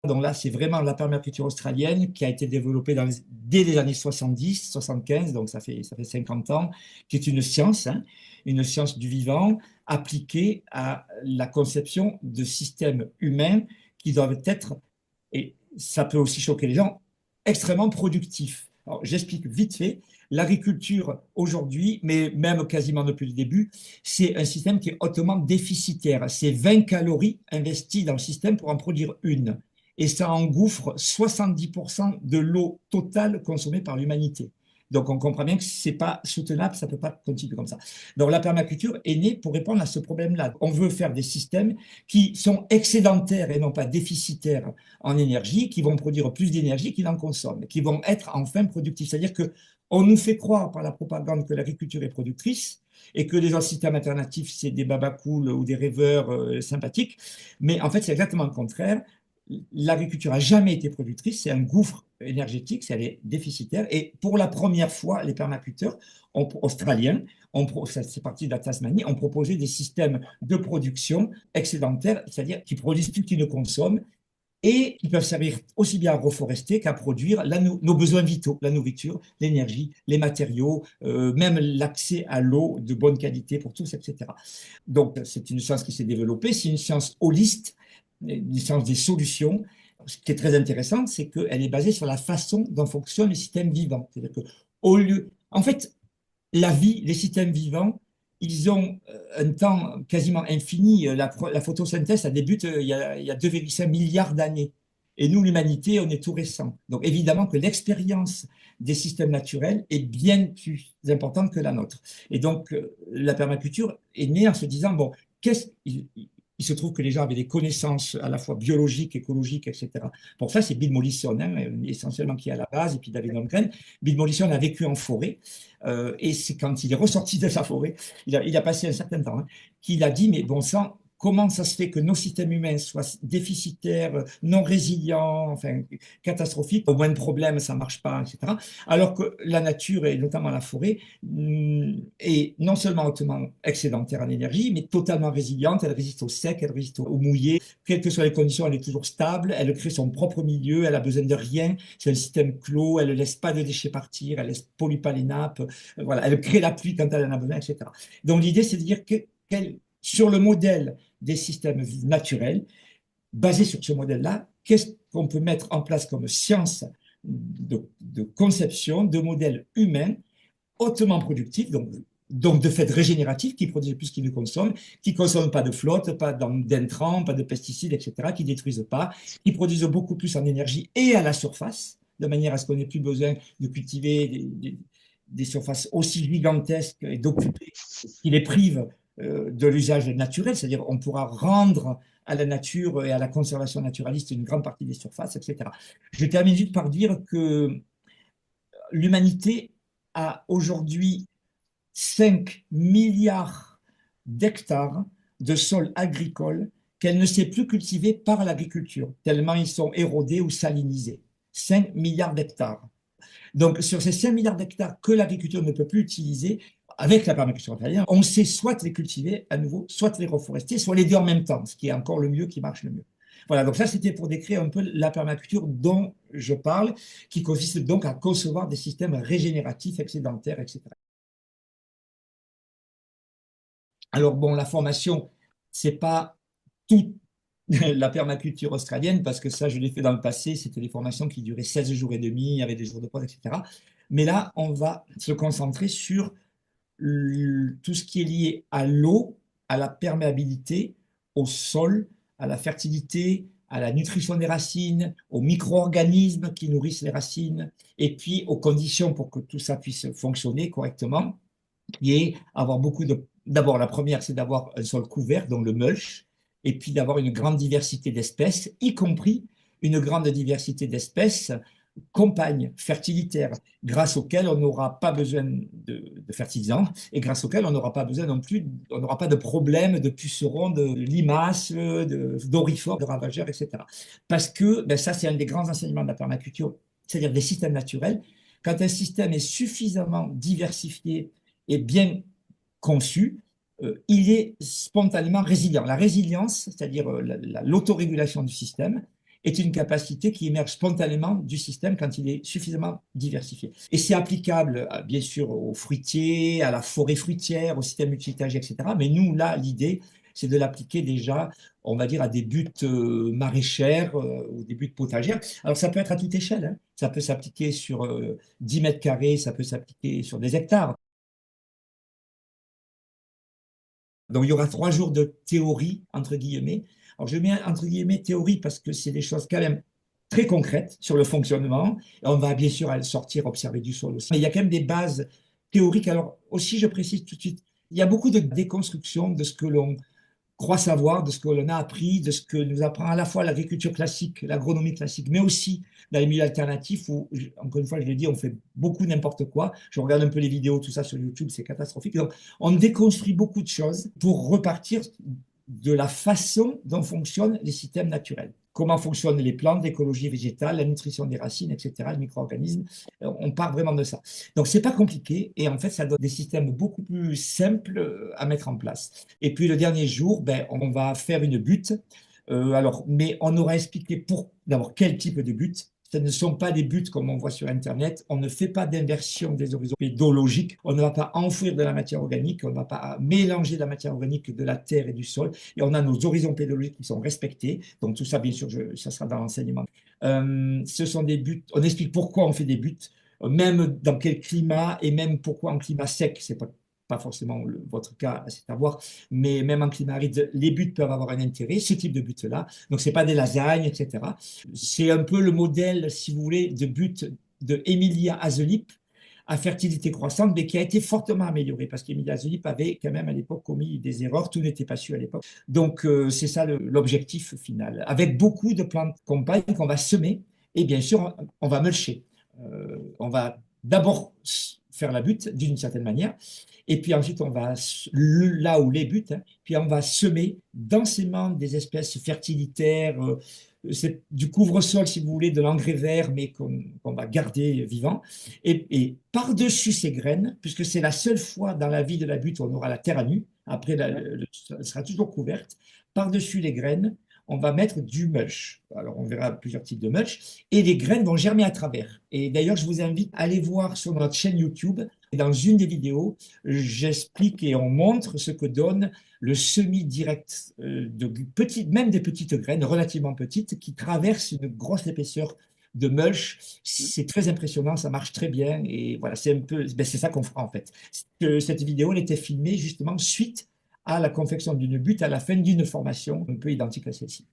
Donc là, c'est vraiment la permaculture australienne qui a été développée dès les années 70, 75, donc ça fait 50 ans, qui est hein, une science du vivant appliquée à la conception de systèmes humains qui doivent être, et ça peut aussi choquer les gens, extrêmement productifs. Alors, j'explique vite fait. L'agriculture aujourd'hui, mais même quasiment depuis le début, c'est un système qui est hautement déficitaire. C'est 20 calories investies dans le système pour en produire une. Et ça engouffre 70% de l'eau totale consommée par l'humanité. Donc on comprend bien que ce n'est pas soutenable, ça ne peut pas continuer comme ça. Donc la permaculture est née pour répondre à ce problème-là. On veut faire des systèmes qui sont excédentaires et non pas déficitaires en énergie, qui vont produire plus d'énergie qu'ils en consomment, qui vont être enfin productifs. C'est-à-dire qu'on nous fait croire par la propagande que l'agriculture est productrice et que les autres systèmes alternatifs, c'est des babacools ou des rêveurs sympathiques. Mais en fait, c'est exactement le contraire. L'agriculture n'a jamais été productrice, c'est un gouffre énergétique, elle est déficitaire. Et pour la première fois, les permaculteurs australiens, c'est parti de la Tasmanie, ont proposé des systèmes de production excédentaires, c'est-à-dire qui produisent plus qu'ils ne consomment et qui peuvent servir aussi bien à reforester qu'à produire nos besoins vitaux, la nourriture, l'énergie, les matériaux, même l'accès à l'eau de bonne qualité pour tous, etc. Donc, c'est une science qui s'est développée, c'est une science holiste, une science des solutions. Ce qui est très intéressant, c'est qu'elle est basée sur la façon dont fonctionnent les systèmes vivants. C'est-à-dire que, au lieu, en fait, la vie, les systèmes vivants, ils ont un temps quasiment infini. La photosynthèse, ça débute il y a 2,5 milliards d'années. Et nous, l'humanité, on est tout récent. Donc évidemment que l'expérience des systèmes naturels est bien plus importante que la nôtre. Et donc la permaculture est née en se disant, bon, il se trouve que les gens avaient des connaissances à la fois biologiques, écologiques, etc. Pour ça, c'est Bill Mollison, hein, essentiellement qui est à la base, et puis David Holmgren. Bill Mollison a vécu en forêt, et c'est quand il est ressorti de sa forêt, il a passé un certain temps, hein, qu'il a dit, mais bon sang, comment ça se fait que nos systèmes humains soient déficitaires, non résilients, enfin catastrophiques, au moins de problèmes, ça ne marche pas, etc. Alors que la nature, et notamment la forêt, est non seulement hautement excédentaire en énergie, mais totalement résiliente, elle résiste au sec, elle résiste au mouillé, quelles que soient les conditions, elle est toujours stable, elle crée son propre milieu, elle a besoin de rien, c'est un système clos, elle ne laisse pas de déchets partir, elle ne pollue pas les nappes, voilà, elle crée la pluie quand elle en a besoin, etc. Donc l'idée, c'est de dire que sur le modèle des systèmes naturels, basé sur ce modèle-là, qu'est-ce qu'on peut mettre en place comme science de conception de modèles humains hautement productifs, donc de fait régénératifs, qui produisent plus qu'ils ne consomment, qui ne consomment pas de flotte, pas d'intrants, pas de pesticides, etc., qui ne détruisent pas, qui produisent beaucoup plus en énergie et à la surface, de manière à ce qu'on n'ait plus besoin de cultiver des surfaces aussi gigantesques et d'occuper, qui les privent de l'usage naturel, c'est-à-dire on pourra rendre à la nature et à la conservation naturaliste une grande partie des surfaces, etc. Je termine juste par dire que l'humanité a aujourd'hui 5 milliards d'hectares de sols agricoles qu'elle ne sait plus cultiver par l'agriculture, tellement ils sont érodés ou salinisés. 5 milliards d'hectares. Donc, sur ces 5 milliards d'hectares que l'agriculture ne peut plus utiliser, avec la permaculture italienne, on sait soit les cultiver à nouveau, soit les reforester, soit les deux en même temps, ce qui est encore le mieux, qui marche le mieux. Voilà, donc ça, c'était pour décrire un peu la permaculture dont je parle, qui consiste donc à concevoir des systèmes régénératifs, excédentaires, etc. Alors bon, la formation, c'est pas toute la permaculture australienne, parce que ça, je l'ai fait dans le passé, c'était des formations qui duraient 16 jours et demi, avec des jours de pause, etc. Mais là, on va se concentrer sur tout ce qui est lié à l'eau, à la perméabilité, au sol, à la fertilité, à la nutrition des racines, aux micro-organismes qui nourrissent les racines, et puis aux conditions pour que tout ça puisse fonctionner correctement, qui est avoir beaucoup de... D'abord, la première, c'est d'avoir un sol couvert, donc le mulch, et puis d'avoir une grande diversité d'espèces, y compris une grande diversité d'espèces compagnes fertilitaires, grâce auxquelles on n'aura pas besoin de fertilisants et grâce auxquelles on n'aura pas besoin non plus, on n'aura pas de problème de pucerons, de limaces, d'orifores, de ravageurs, etc. Parce que ben ça, c'est un des grands enseignements de la permaculture, c'est-à-dire des systèmes naturels. Quand un système est suffisamment diversifié et bien conçu, il est spontanément résilient. La résilience, c'est-à-dire l'autorégulation du système, est une capacité qui émerge spontanément du système quand il est suffisamment diversifié. Et c'est applicable, bien sûr, aux fruitiers, à la forêt fruitière, au système multitâche, etc. Mais nous, là, l'idée, c'est de l'appliquer déjà, on va dire, à des buts maraîchères ou des buts potagères. Alors, ça peut être à toute échelle, hein. Ça peut s'appliquer sur 10 mètres carrés, ça peut s'appliquer sur des hectares. Donc, il y aura 3 jours de théorie, entre guillemets. Alors, je mets entre guillemets théorie parce que c'est des choses quand même très concrètes sur le fonctionnement. Et on va bien sûr aller sortir, observer du sol aussi. Mais il y a quand même des bases théoriques. Alors, aussi, je précise tout de suite, il y a beaucoup de déconstruction de ce que l'on croit savoir, de ce que l'on a appris, de ce que nous apprend à la fois l'agriculture classique, l'agronomie classique, mais aussi dans les milieux alternatifs où, encore une fois, je l'ai dit, on fait beaucoup n'importe quoi. Je regarde un peu les vidéos, tout ça sur YouTube, c'est catastrophique. Donc, on déconstruit beaucoup de choses pour repartir de la façon dont fonctionnent les systèmes naturels. Comment fonctionnent les plantes, l'écologie végétale, la nutrition des racines, etc., les micro-organismes. On part vraiment de ça. Donc, c'est pas compliqué et en fait, ça donne des systèmes beaucoup plus simples à mettre en place. Et puis, le dernier jour, ben, on va faire une butte. Alors, mais on aura expliqué pour d'abord quel type de butte. Ce ne sont pas des buts comme on voit sur Internet. On ne fait pas d'inversion des horizons pédologiques. On ne va pas enfouir de la matière organique. On ne va pas mélanger la matière organique de la terre et du sol. Et on a nos horizons pédologiques qui sont respectés. Donc tout ça, bien sûr, ça sera dans l'enseignement. Ce sont des buts. On explique pourquoi on fait des buts, même dans quel climat et même pourquoi en climat sec. C'est pas forcément votre cas, c'est à voir, mais même en climat aride, les buts peuvent avoir un intérêt, ce type de but-là. Donc, ce n'est pas des lasagnes, etc. C'est un peu le modèle, si vous voulez, de but de Emilia Hazelip à fertilité croissante, mais qui a été fortement amélioré parce qu'Emilia Hazelip avait quand même à l'époque commis des erreurs, tout n'était pas su à l'époque. Donc, c'est ça l'objectif final, avec beaucoup de plantes compagnes qu'on va semer et bien sûr, on va mulcher. On va d'abord faire la butte d'une certaine manière, et puis ensuite on va là où les buts, hein, puis on va semer densément des espèces fertilitaires, c'est du couvre-sol si vous voulez, de l'engrais vert, mais qu'on va garder vivant. Et par-dessus ces graines, puisque c'est la seule fois dans la vie de la butte où on aura la terre à nu, après elle sera toujours couverte, par-dessus les graines, on va mettre du mulch. Alors, on verra plusieurs types de mulch. Et les graines vont germer à travers. Et d'ailleurs, je vous invite à aller voir sur notre chaîne YouTube. Dans une des vidéos, j'explique et on montre ce que donne le semis direct de petites, même des petites graines relativement petites qui traversent une grosse épaisseur de mulch. C'est très impressionnant, ça marche très bien. Et voilà, c'est un peu, ben c'est ça qu'on fera en fait. Cette vidéo, elle était filmée justement suite à la confection d'une butte à la fin d'une formation un peu identique à celle-ci.